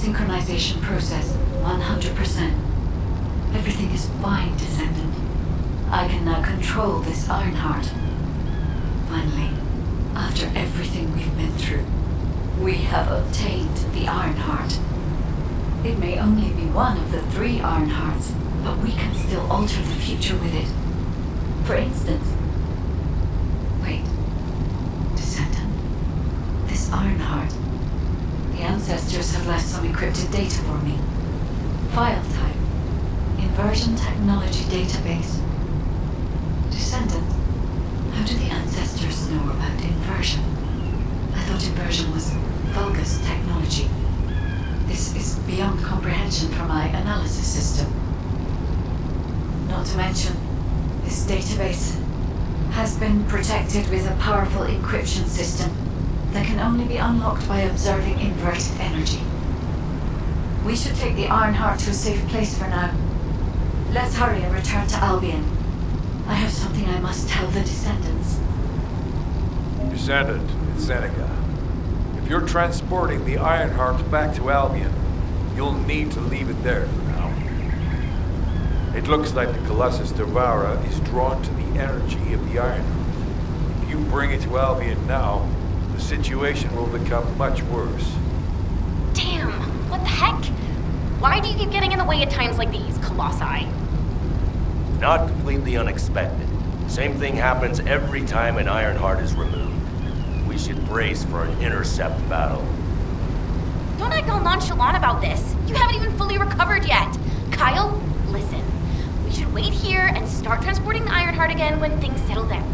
synchronization process 100%. Everything is fine, Descendant. I can now control this Ironheart. Finally, after everything we've been through, we have obtained the Ironheart. It may only be one of the 3 Ironhearts, but we can still alter the future with it. For instance... Wait. Descendant. This Ironheart. The ancestors have left some encrypted data for me. File type. Inversion Technology Database. Descendant. How do the ancestors know about inversion? I thought inversion was Vulgus technology. This is beyond comprehension for my analysis system. Not to mention, this database has been protected with a powerful encryption system that can only be unlocked by observing inverted energy. We should take the Ironheart to a safe place for now. Let's hurry and return to Albion. I have something I must tell the Descendants. Descendant, it's Seneca. If you're transporting the Ironheart back to Albion, you'll need to leave it there for now. It looks like the Colossus Devourer is drawn to the energy of the Ironheart. If you bring it to Albion now, the situation will become much worse. Damn, what the heck? Why do you keep getting in the way at times like these, Colossi? Not completely unexpected. Same thing happens every time an Ironheart is removed. We should brace for an intercept battle. Don't act all nonchalant about this. You haven't even fully recovered yet. Kyle, listen. We should wait here and start transporting the Ironheart again when things settle down.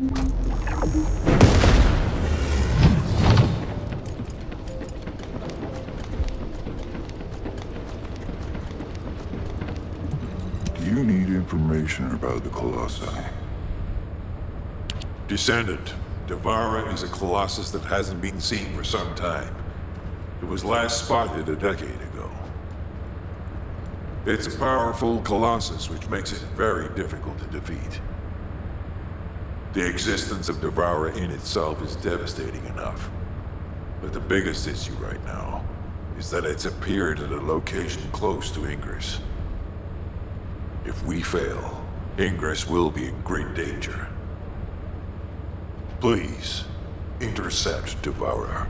You need information about the Colossi. Descendant, Devara is a colossus that hasn't been seen for some time. It was last spotted a decade ago. It's a powerful colossus, which makes it very difficult to defeat. The existence of Devara in itself is devastating enough. But the biggest issue right now is that it's appeared at a location close to Ingress. If we fail, Ingress will be in great danger. Please, intercept Devourer.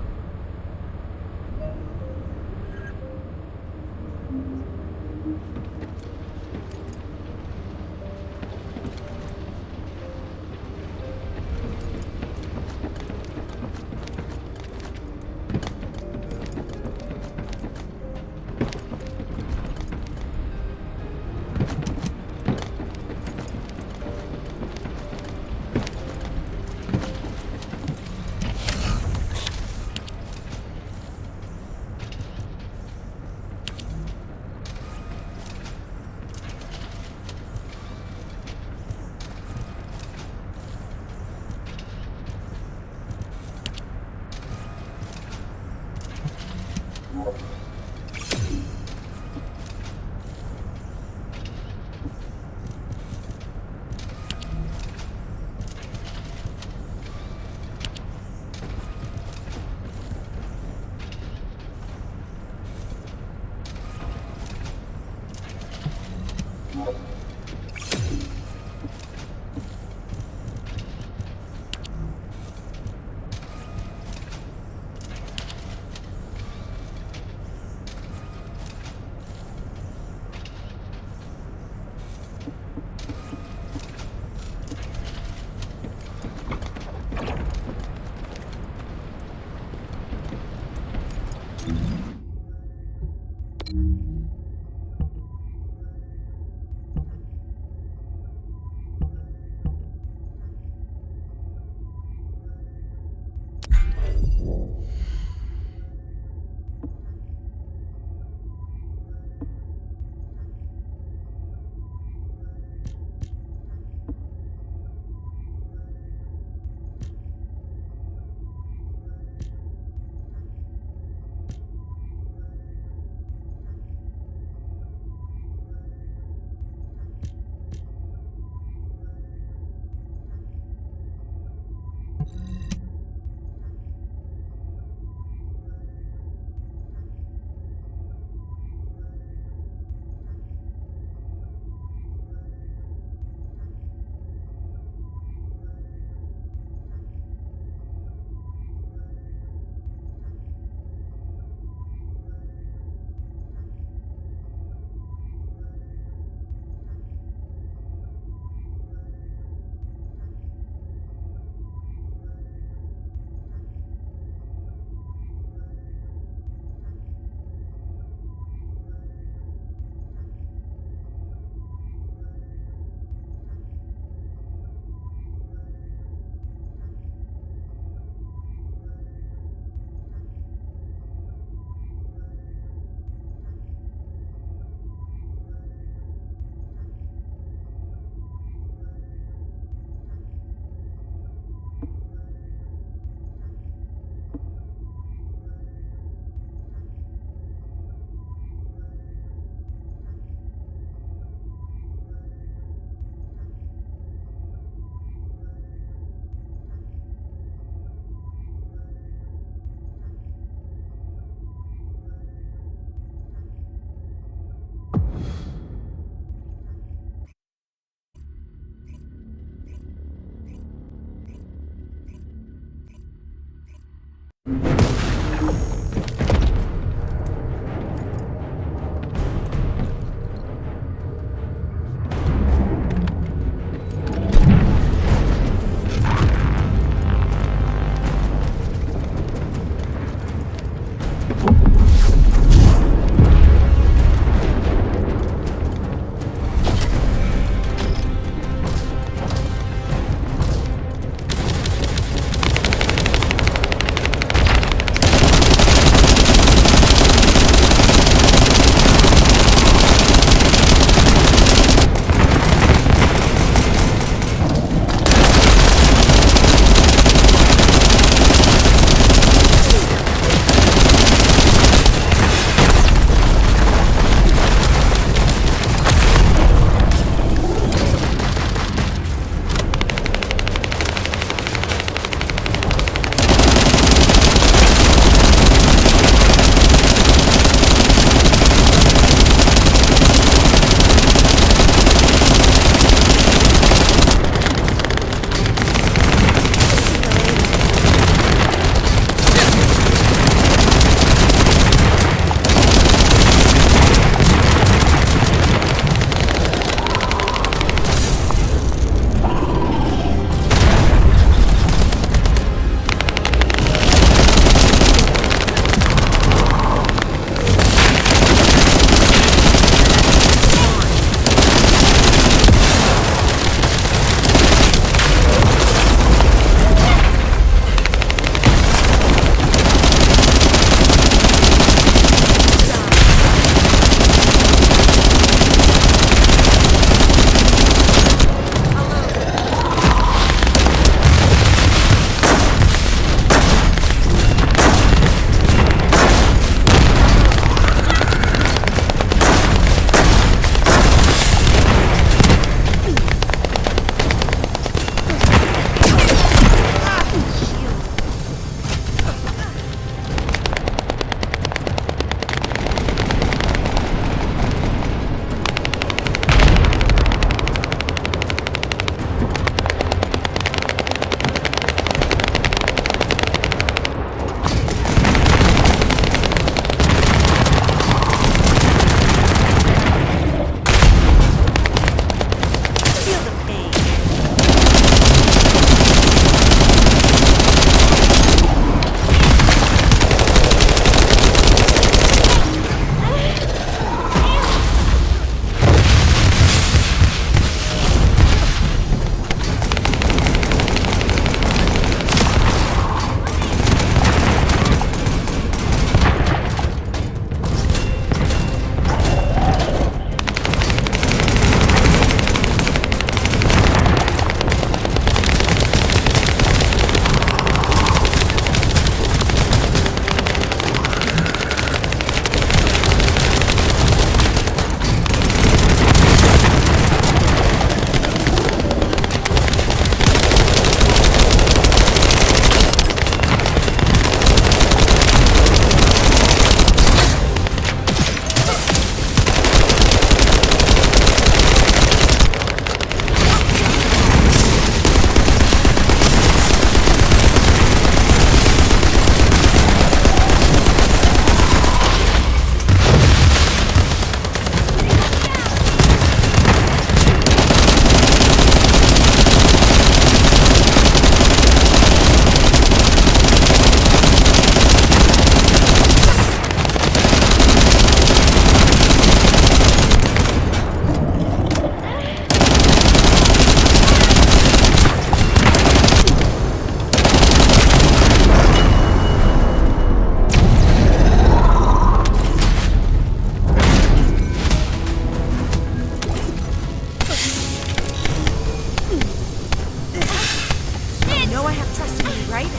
has to be, right?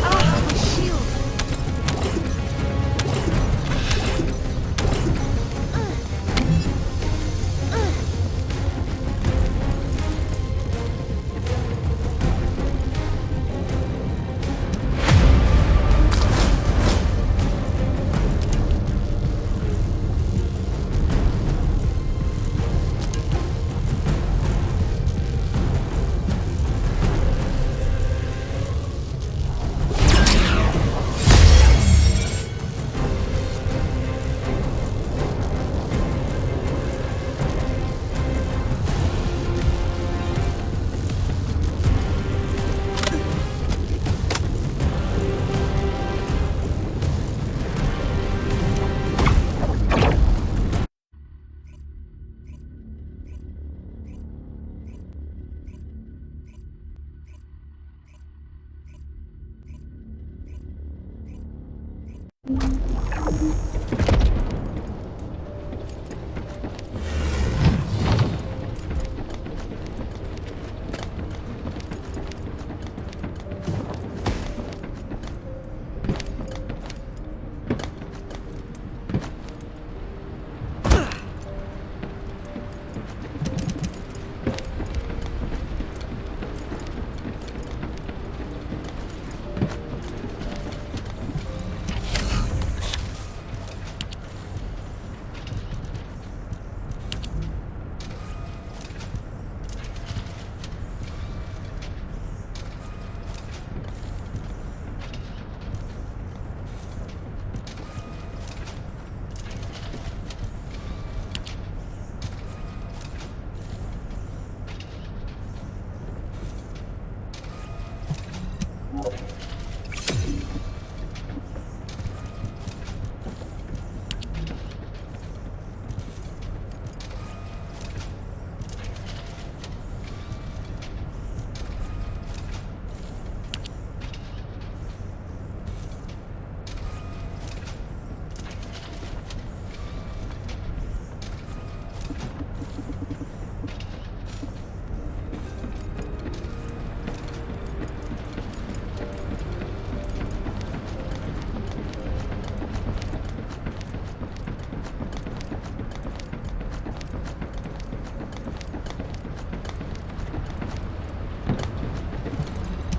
My shield.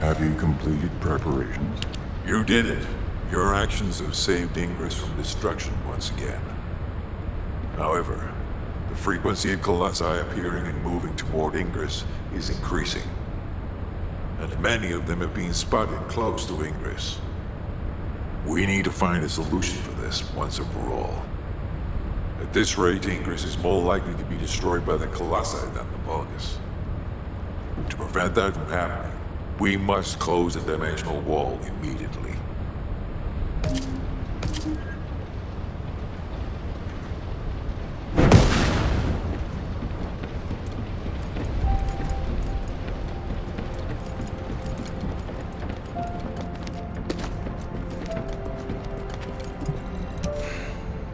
Have you completed preparations? You did it. Your actions have saved Ingress from destruction once again. However, the frequency of Colossi appearing and moving toward Ingress is increasing. And many of them have been spotted close to Ingress. We need to find a solution for this once and for all. At this rate, Ingress is more likely to be destroyed by the Colossi than the Vulgus. To prevent that from happening, we must close the dimensional wall immediately.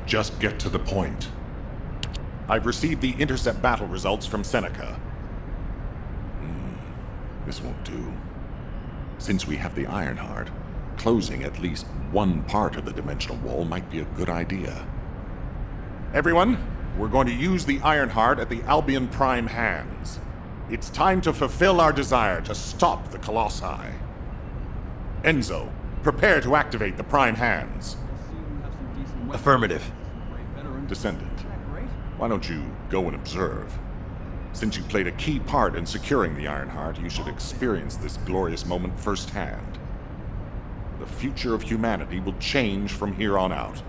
Just get to the point. I've received the intercept battle results from Seneca. This won't do. Since we have the Ironheart, closing at least one part of the dimensional wall might be a good idea. Everyone, we're going to use the Ironheart at the Albion Prime hands. It's time to fulfill our desire to stop the Colossi. Enzo, prepare to activate the Prime hands. Affirmative. Descendant, why don't you go and observe? Since you played a key part in securing the Ironheart, you should experience this glorious moment firsthand. The future of humanity will change from here on out.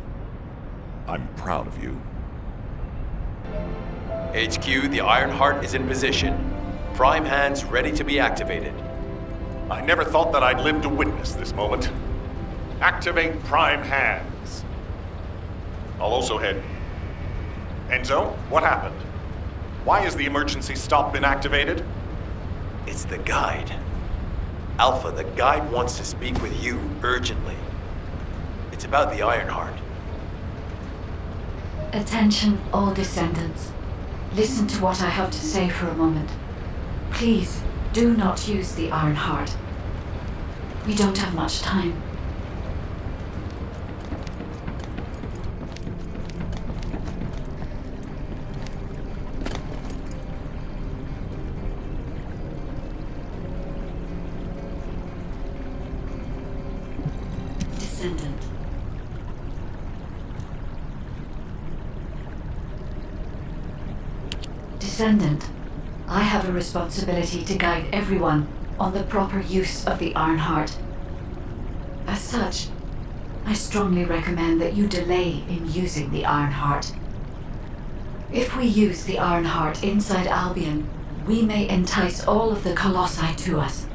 I'm proud of you. HQ, the Ironheart is in position. Prime hands ready to be activated. I never thought that I'd live to witness this moment. Activate Prime hands. I'll also head. Enzo, what happened? Why has the emergency stop been activated? It's the guide. Alpha, the guide wants to speak with you urgently. It's about the Ironheart. Attention, all descendants. Listen to what I have to say for a moment. Please, do not use the Iron Heart. We don't have much time. Descendant. Descendant, I have a responsibility to guide everyone on the proper use of the Iron Heart. As such, I strongly recommend that you delay in using the Iron Heart. If we use the Iron Heart inside Albion, we may entice all of the Colossi to us.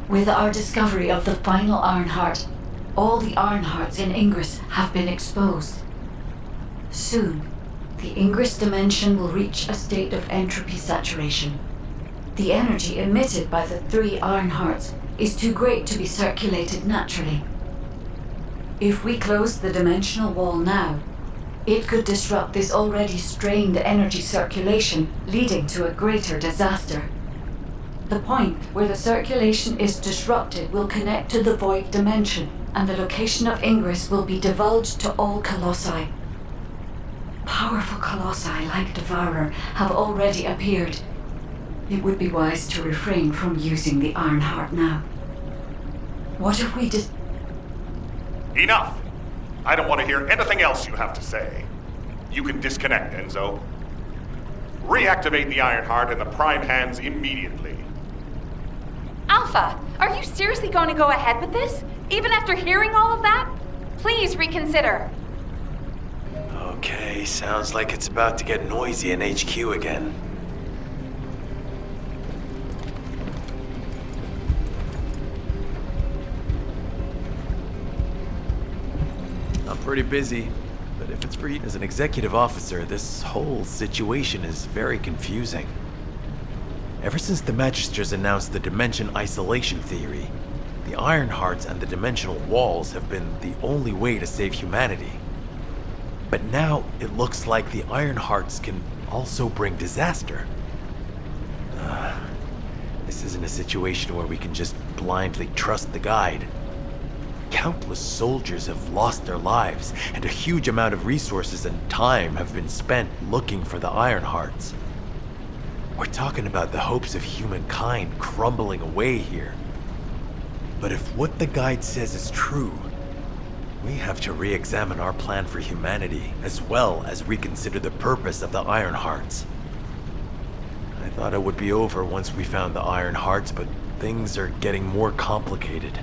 With our discovery of the final Iron Heart, all the Iron Hearts in Ingress have been exposed. Soon, the Ingress dimension will reach a state of entropy saturation. The energy emitted by the 3 Iron Hearts is too great to be circulated naturally. If we close the dimensional wall now, it could disrupt this already strained energy circulation, leading to a greater disaster. The point where the circulation is disrupted will connect to the void dimension, and the location of Ingress will be divulged to all Colossi. Powerful Colossi like Devorador have already appeared. It would be wise to refrain from using the Iron Heart now. What if we just... Enough! I don't want to hear anything else you have to say. You can disconnect, Enzo. Reactivate the Iron Heart in the Prime hands immediately. Alpha, are you seriously going to go ahead with this? Even after hearing all of that? Please reconsider. Okay, sounds like it's about to get noisy in HQ again. I'm pretty busy, but if it's for you as an executive officer, this whole situation is very confusing. Ever since the Magisters announced the dimension isolation theory, the Iron Hearts and the dimensional walls have been the only way to save humanity. But now it looks like the Iron Hearts can also bring disaster. This isn't a situation where we can just blindly trust the guide. Countless soldiers have lost their lives, and a huge amount of resources and time have been spent looking for the Iron Hearts. We're talking about the hopes of humankind crumbling away here. But if what the guide says is true, we have to re-examine our plan for humanity, as well as reconsider the purpose of the Iron Hearts. I thought it would be over once we found the Iron Hearts, but things are getting more complicated.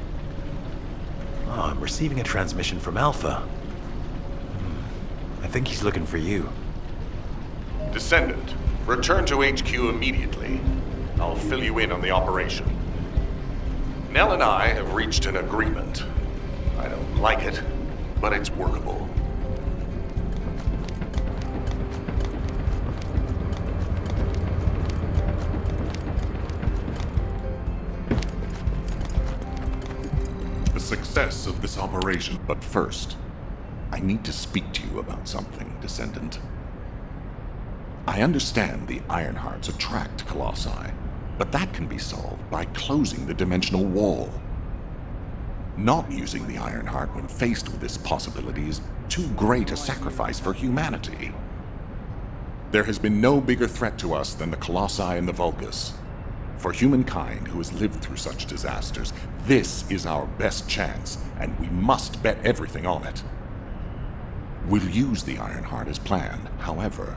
Oh, I'm receiving a transmission from Alpha. I think he's looking for you. Descendant, return to HQ immediately. I'll fill you in on the operation. Nell and I have reached an agreement. I don't like it, but it's workable. The success of this operation. But first, I need to speak to you about something, Descendant. I understand the Iron Hearts attract Colossi, but that can be solved by closing the dimensional wall. Not using the Iron Heart when faced with this possibility is too great a sacrifice for humanity. There has been no bigger threat to us than the Colossi and the Vulgus. For humankind who has lived through such disasters, this is our best chance, and we must bet everything on it. We'll use the Iron Heart as planned, however.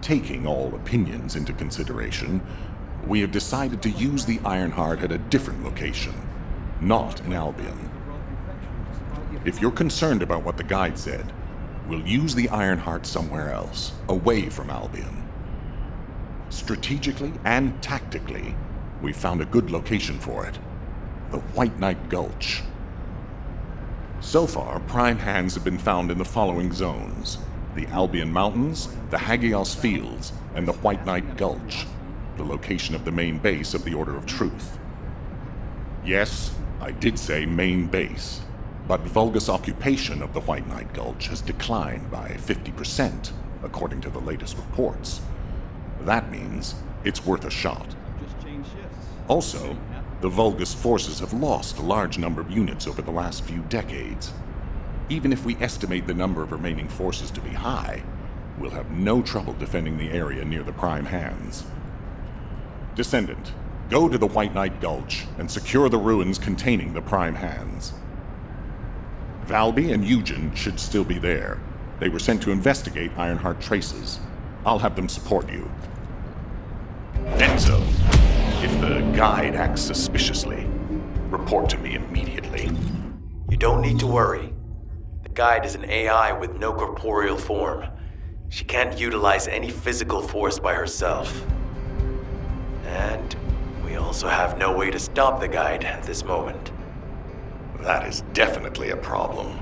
Taking all opinions into consideration, we have decided to use the Iron Heart at a different location, not in Albion. If you're concerned about what the guide said, we'll use the Iron Heart somewhere else, away from Albion. Strategically and tactically, we found a good location for it. The White Knight Gulch. So far, prime hands have been found in the following zones: the Albion Mountains, the Hagios Fields, and the White Knight Gulch, the location of the main base of the Order of Truth. Yes, I did say main base, but Vulgus occupation of the White Knight Gulch has declined by 50%, according to the latest reports. That means it's worth a shot. Also, the Vulgus forces have lost a large number of units over the last few decades. Even if we estimate the number of remaining forces to be high, we'll have no trouble defending the area near the Prime Hands. Descendant, go to the White Knight Gulch and secure the ruins containing the Prime Hands. Valby and Eugen should still be there. They were sent to investigate Ironheart traces. I'll have them support you. Enzo, if the guide acts suspiciously, report to me immediately. You don't need to worry. The guide is an AI with no corporeal form. She can't utilize any physical force by herself. And we also have no way to stop the guide at this moment. That is definitely a problem.